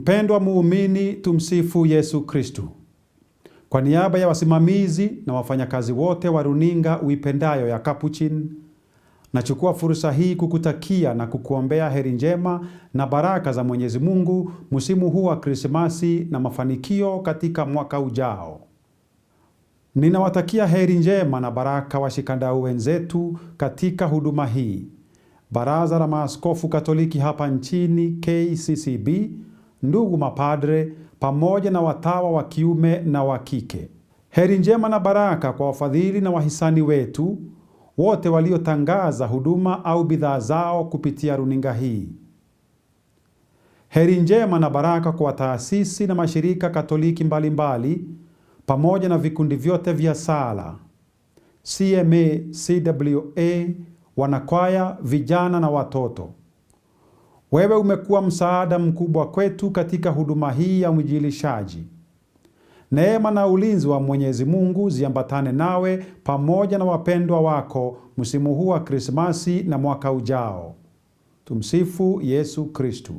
Mpendwa muumini, tumsifu Yesu Kristu. Kwa niaba ya wasimamizi na wafanyakazi wote wa runinga uipendayo ya Capuchin, nachukua fursa hii kukutakia na kukuombea heri njema na baraka za Mwenyezi Mungu msimu huu wa Krismasi na mafanikio katika mwaka ujao. Ninawatakia heri njema na baraka washikadau wenzetu katika huduma hii. Baraza la Maaskofu Katoliki hapa nchini KCCB, ndugu mapadre, pamoja na watawa wa kiume na wa kike. Heri njema na baraka kwa wafadhili na wahisani wetu wote waliotangaza huduma au bidhaa zao kupitia runinga hii. Heri njema na baraka kwa taasisi na mashirika Katoliki mbalimbali pamoja na vikundi vyote vya sala, CMA, CWA, wanakwaya, vijana na watoto. Wewe umekuwa msaada mkubwa kwetu katika huduma hii ya uinjilishaji. Neema na ulinzi wa Mwenyezi Mungu ziambatane nawe pamoja na wapendwa wako msimu huu wa Krismasi na mwaka ujao. Tumsifu Yesu Kristu.